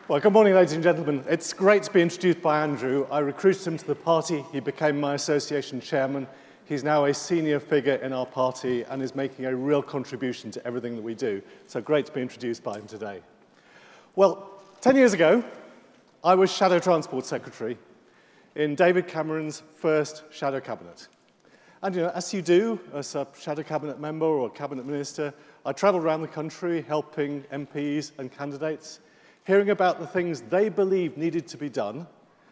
Well, good morning, ladies and gentlemen. It's great to be introduced by Andrew. I recruited him to the party. He became my association chairman. He's now a senior figure in our party and is making a real contribution to everything that we do. So great to be introduced by him today. Well, 10 years ago, I was Shadow Transport Secretary in David Cameron's first Shadow Cabinet. And as you do, as a Shadow Cabinet member or a Cabinet Minister, I travelled around the country helping MPs and candidates, hearing about the things they believed needed to be done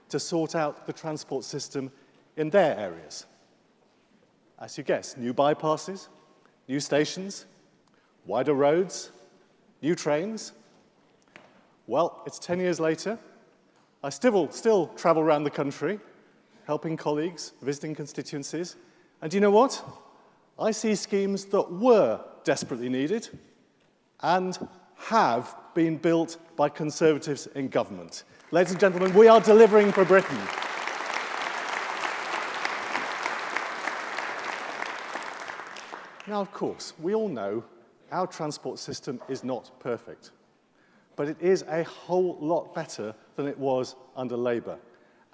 to sort out the transport system in their areas. As you guess, new bypasses, new stations, wider roads, new trains. Well, it's 10 years later. I still travel around the country, helping colleagues, visiting constituencies. And you know what? I see schemes that were desperately needed and have been built by Conservatives in government. Ladies and gentlemen, we are delivering for Britain. Now, of course, we all know our transport system is not perfect, but it is a whole lot better than it was under Labour,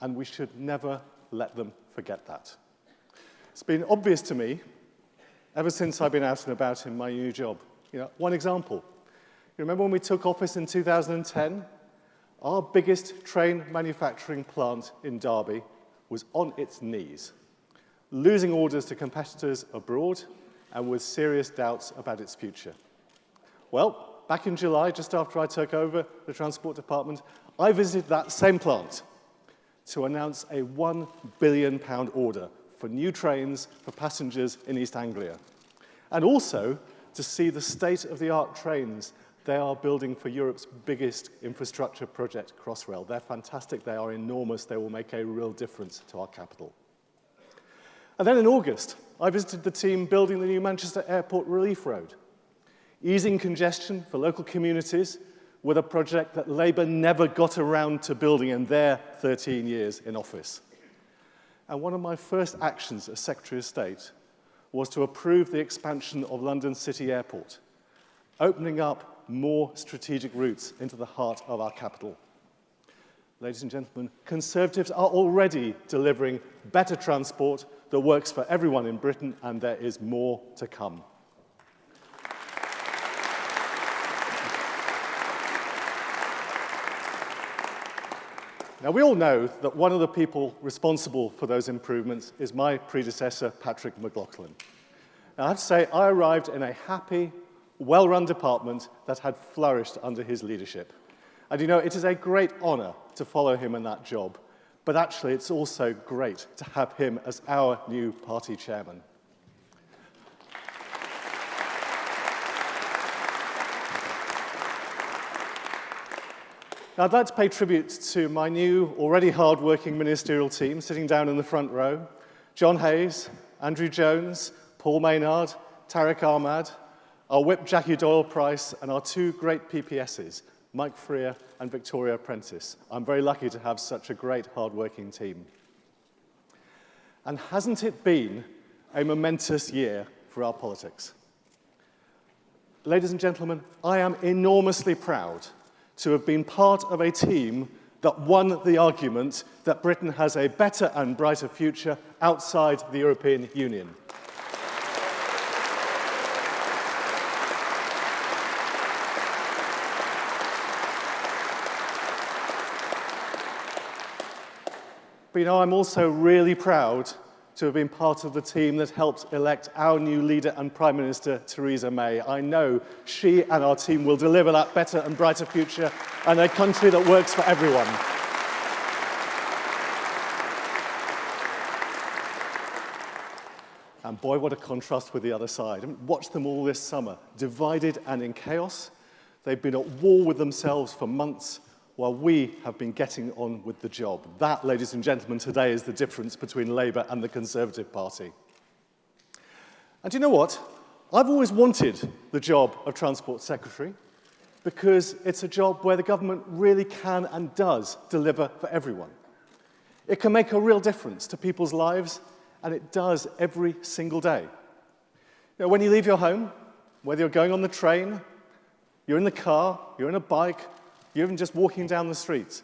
and we should never let them forget that. It's been obvious to me ever since I've been out and about in my new job. One example. You remember when we took office in 2010? Our biggest train manufacturing plant in Derby was on its knees, losing orders to competitors abroad and with serious doubts about its future. Well, back in July, just after I took over the Transport Department, I visited that same plant to announce a £1 billion order for new trains for passengers in East Anglia, and also to see the state-of-the-art trains they are building for Europe's biggest infrastructure project, Crossrail. They're fantastic, they are enormous, they will make a real difference to our capital. And then in August, I visited the team building the new Manchester Airport Relief Road, easing congestion for local communities with a project that Labour never got around to building in their 13 years in office. And one of my first actions as Secretary of State was to approve the expansion of London City Airport, opening up more strategic routes into the heart of our capital. Ladies and gentlemen, Conservatives are already delivering better transport that works for everyone in Britain, and there is more to come. Now, we all know that one of the people responsible for those improvements is my predecessor, Patrick McLaughlin. Now, I have to say, I arrived in a happy, well-run department that had flourished under his leadership. And it is a great honour to follow him in that job, but actually it's also great to have him as our new party chairman. Now, I'd like to pay tribute to my new, already hard-working ministerial team sitting down in the front row: John Hayes, Andrew Jones, Paul Maynard, Tariq Ahmad, our whip Jackie Doyle-Price, and our two great PPSs, Mike Freer and Victoria Apprentice. I'm very lucky to have such a great, hard-working team. And hasn't it been a momentous year for our politics? Ladies and gentlemen, I am enormously proud to have been part of a team that won the argument that Britain has a better and brighter future outside the European Union. But I'm also really proud to have been part of the team that helped elect our new leader and Prime Minister, Theresa May. I know she and our team will deliver that better and brighter future and a country that works for everyone. And boy, what a contrast with the other side. Watch them all this summer, divided and in chaos. They've been at war with themselves for months, while we have been getting on with the job. That, ladies and gentlemen, today is the difference between Labour and the Conservative Party. And you know what? I've always wanted the job of Transport Secretary because it's a job where the government really can and does deliver for everyone. It can make a real difference to people's lives, and it does every single day. When you leave your home, whether you're going on the train, you're in the car, you're in a bike, You're even just walking down the street.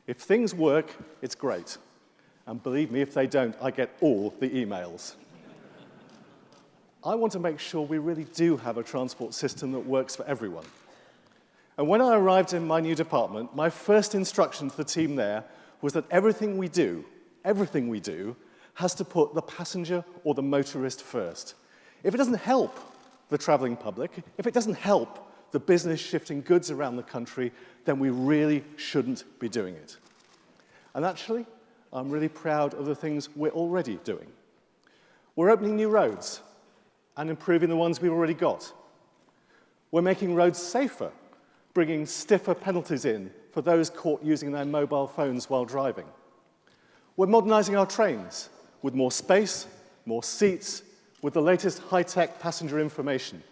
If things work, it's great. And believe me, if they don't, I get all the emails. I want to make sure we really do have a transport system that works for everyone. And when I arrived in my new department, my first instruction to the team there was that everything we do, has to put the passenger or the motorist first. If it doesn't help the traveling public, if it doesn't help the business shifting goods around the country, then we really shouldn't be doing it. And actually, I'm really proud of the things we're already doing. We're opening new roads and improving the ones we've already got. We're making roads safer, bringing stiffer penalties in for those caught using their mobile phones while driving. We're modernizing our trains with more space, more seats, with the latest high-tech passenger information.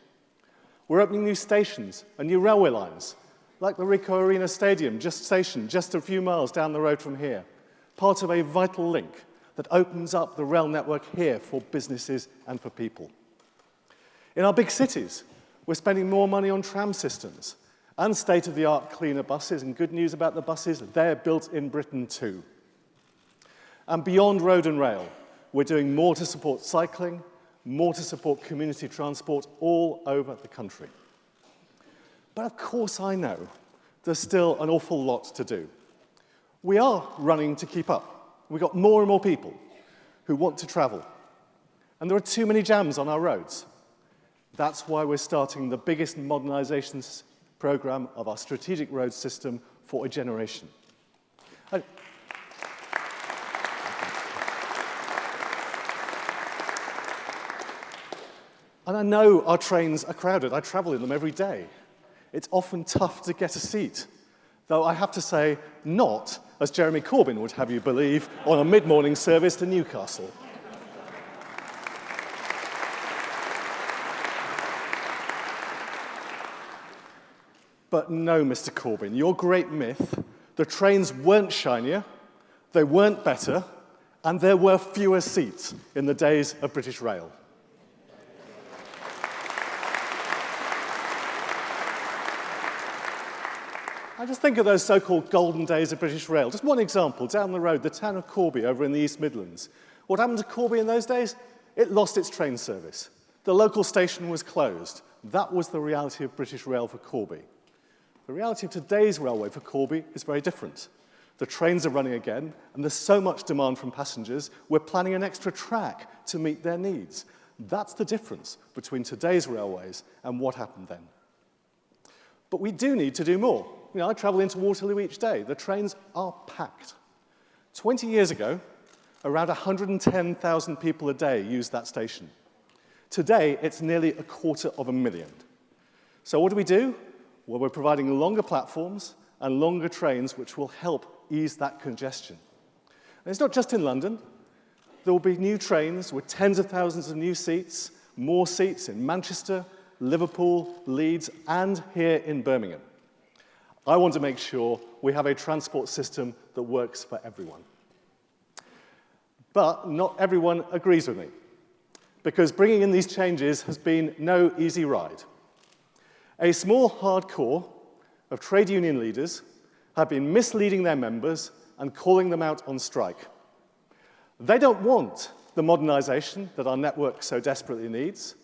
We're opening new stations and new railway lines, like the Ricoh Arena Stadium just a few miles down the road from here, part of a vital link that opens up the rail network here for businesses and for people. In our big cities, we're spending more money on tram systems and state-of-the-art cleaner buses, and good news about the buses, they're built in Britain too. And beyond road and rail, we're doing more to support cycling, more to support community transport all over the country. But of course I know there's still an awful lot to do. We are running to keep up. We've got more and more people who want to travel. And there are too many jams on our roads. That's why we're starting the biggest modernization program of our strategic road system for a generation. And I know our trains are crowded. I travel in them every day. It's often tough to get a seat, though I have to say, not, as Jeremy Corbyn would have you believe, on a mid-morning service to Newcastle. But no, Mr. Corbyn, your great myth, the trains weren't shinier, they weren't better, and there were fewer seats in the days of British Rail. I just think of those so-called golden days of British Rail. Just one example, down the road, the town of Corby over in the East Midlands. What happened to Corby in those days? It lost its train service. The local station was closed. That was the reality of British Rail for Corby. The reality of today's railway for Corby is very different. The trains are running again, and there's so much demand from passengers, we're planning an extra track to meet their needs. That's the difference between today's railways and what happened then. But we do need to do more. You know, I travel into Waterloo each day. The trains are packed. 20 years ago, around 110,000 people a day used that station. Today, it's nearly 250,000. So what do? Well, we're providing longer platforms and longer trains which will help ease that congestion. And it's not just in London. There will be new trains with tens of thousands of new seats, more seats in Manchester, Liverpool, Leeds, and here in Birmingham. I want to make sure we have a transport system that works for everyone. But not everyone agrees with me, because bringing in these changes has been no easy ride. A small hardcore of trade union leaders have been misleading their members and calling them out on strike. They don't want the modernization that our network so desperately needs.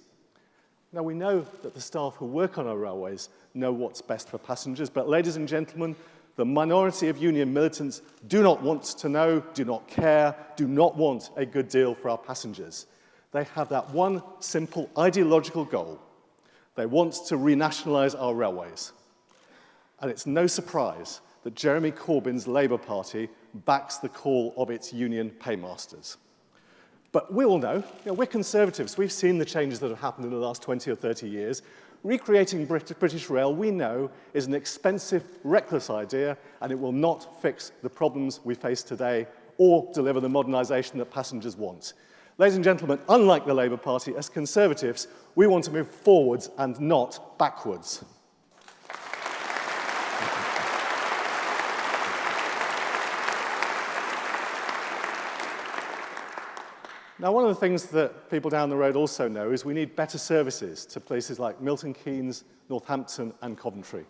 Now, we know that the staff who work on our railways know what's best for passengers, but ladies and gentlemen, the minority of union militants do not want to know, do not care, do not want a good deal for our passengers. They have that one simple ideological goal. They want to renationalize our railways. And it's no surprise that Jeremy Corbyn's Labour Party backs the call of its union paymasters. But we all know, we're Conservatives. We've seen the changes that have happened in the last 20 or 30 years. Recreating British Rail, we know, is an expensive, reckless idea, and it will not fix the problems we face today or deliver the modernisation that passengers want. Ladies and gentlemen, unlike the Labour Party, as Conservatives, we want to move forwards and not backwards. Now, one of the things that people down the road also know is we need better services to places like Milton Keynes, Northampton, and Coventry.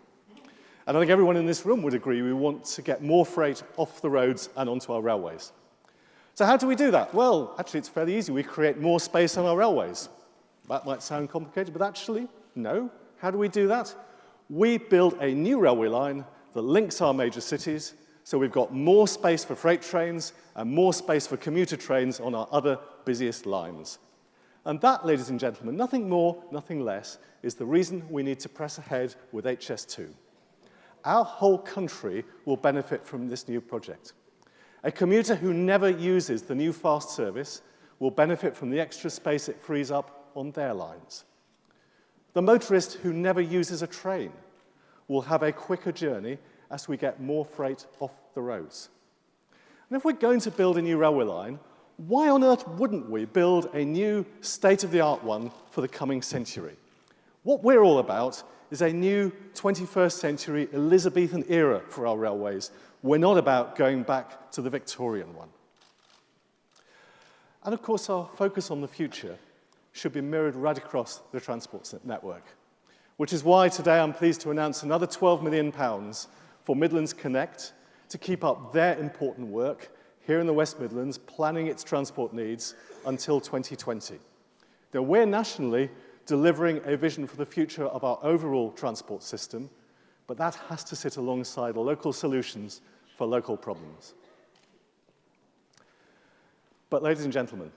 And I think everyone in this room would agree we want to get more freight off the roads and onto our railways. So how do we do that? Well, actually, it's fairly easy. We create more space on our railways. That might sound complicated, but actually, no. How do we do that? We build a new railway line that links our major cities, so we've got more space for freight trains and more space for commuter trains on our other busiest lines. And that, ladies and gentlemen, nothing more, nothing less, is the reason we need to press ahead with HS2. Our whole country will benefit from this new project. A commuter who never uses the new fast service will benefit from the extra space it frees up on their lines. The motorist who never uses a train will have a quicker journey as we get more freight off the roads. And if we're going to build a new railway line, why on earth wouldn't we build a new state-of-the-art one for the coming century? What we're all about is a new 21st century Elizabethan era for our railways. We're not about going back to the Victorian one. And of course, our focus on the future should be mirrored right across the transport network, which is why today I'm pleased to announce another £12 million for Midlands Connect to keep up their important work here in the West Midlands, planning its transport needs until 2020. Now, we're nationally delivering a vision for the future of our overall transport system, but that has to sit alongside local solutions for local problems. But ladies and gentlemen,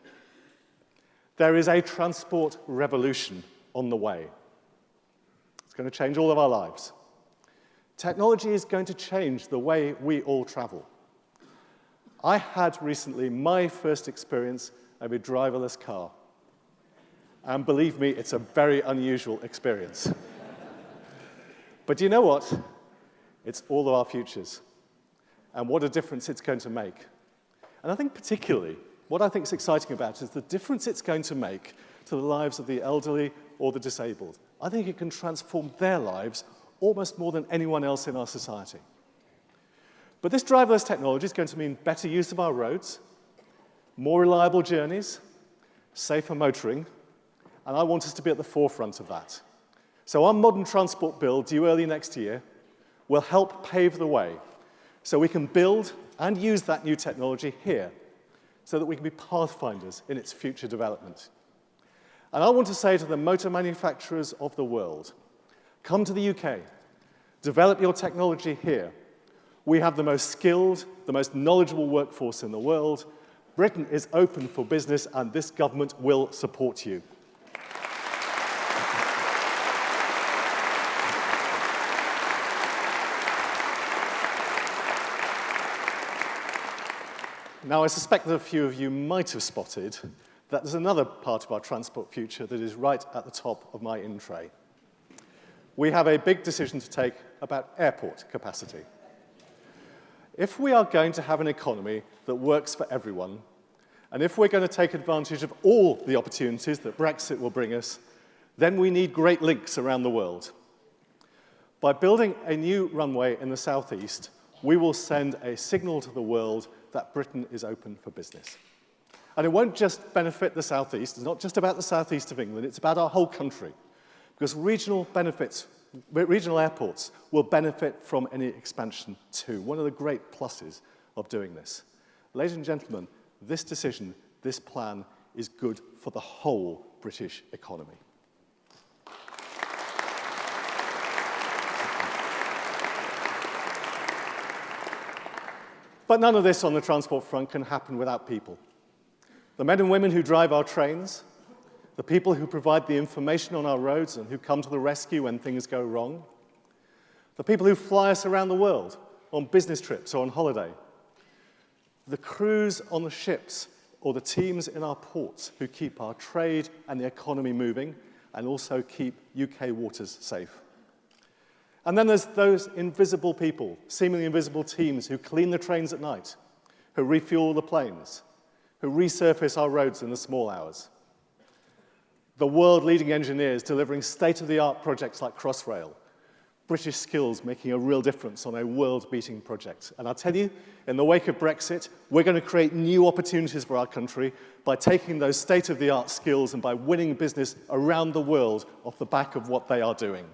there is a transport revolution on the way. It's going to change all of our lives. Technology is going to change the way we all travel. I had recently my first experience of a driverless car. And believe me, it's a very unusual experience. But you know what? It's all of our futures. And what a difference it's going to make. And I think particularly, what I think is exciting about it is the difference it's going to make to the lives of the elderly or the disabled. I think it can transform their lives almost more than anyone else in our society. But this driverless technology is going to mean better use of our roads, more reliable journeys, safer motoring, and I want us to be at the forefront of that. So our modern transport bill, due early next year, will help pave the way so we can build and use that new technology here so that we can be pathfinders in its future development. And I want to say to the motor manufacturers of the world, come to the UK, develop your technology here. We have the most skilled, the most knowledgeable workforce in the world. Britain is open for business, and this government will support you. Now, I suspect that a few of you might have spotted that there's another part of our transport future that is right at the top of my in-tray. We have a big decision to take about airport capacity. If we are going to have an economy that works for everyone, and if we're going to take advantage of all the opportunities that Brexit will bring us, then we need great links around the world. By building a new runway in the southeast, we will send a signal to the world that Britain is open for business. And it won't just benefit the southeast. It's not just about the southeast of England. It's about our whole country. Because regional airports will benefit from any expansion too. One of the great pluses of doing this. Ladies and gentlemen, this decision, this plan, is good for the whole British economy. But none of this on the transport front can happen without people. The men and women who drive our trains, the people who provide the information on our roads and who come to the rescue when things go wrong, the people who fly us around the world on business trips or on holiday, the crews on the ships or the teams in our ports who keep our trade and the economy moving and also keep UK waters safe. And then there's those invisible people, seemingly invisible teams who clean the trains at night, who refuel the planes, who resurface our roads in the small hours. The world-leading engineers delivering state-of-the-art projects like Crossrail, British skills making a real difference on a world-beating project. And I'll tell you, in the wake of Brexit, we're going to create new opportunities for our country by taking those state-of-the-art skills and by winning business around the world off the back of what they are doing.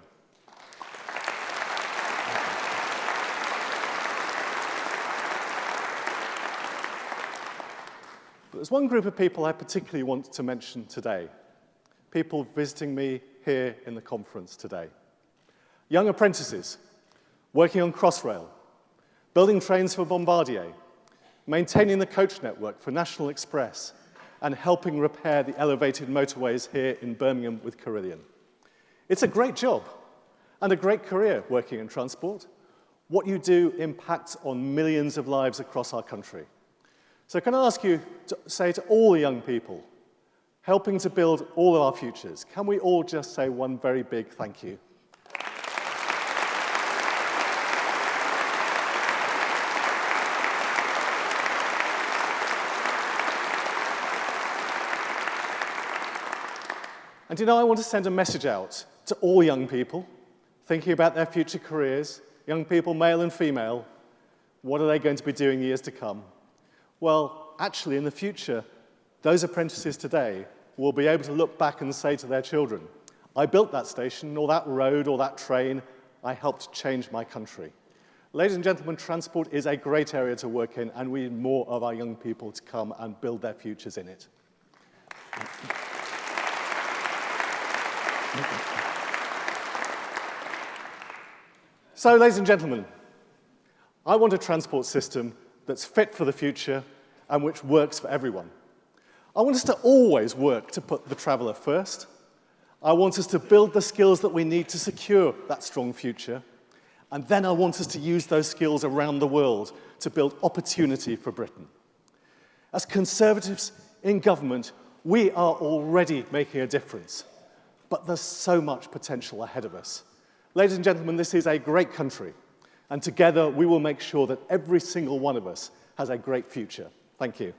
there's one group of people I particularly want to mention today, people visiting me here in the conference today. Young apprentices, working on Crossrail, building trains for Bombardier, maintaining the coach network for National Express, and helping repair the elevated motorways here in Birmingham with Carillion. It's a great job and a great career working in transport. What you do impacts on millions of lives across our country. So can I ask you to say to all the young people helping to build all of our futures, can we all just say one very big thank you? And you know, I want to send a message out to all young people thinking about their future careers, young people, male and female. What are they going to be doing years to come? Well, actually, in the future, those apprentices today will be able to look back and say to their children, I built that station, or that road, or that train. I helped change my country. Ladies and gentlemen, transport is a great area to work in, and we need more of our young people to come and build their futures in it. So, ladies and gentlemen, I want a transport system that's fit for the future and which works for everyone. I want us to always work to put the traveller first. I want us to build the skills that we need to secure that strong future. And then I want us to use those skills around the world to build opportunity for Britain. As Conservatives in government, we are already making a difference. But there's so much potential ahead of us. Ladies and gentlemen, this is a great country, and together we will make sure that every single one of us has a great future. Thank you.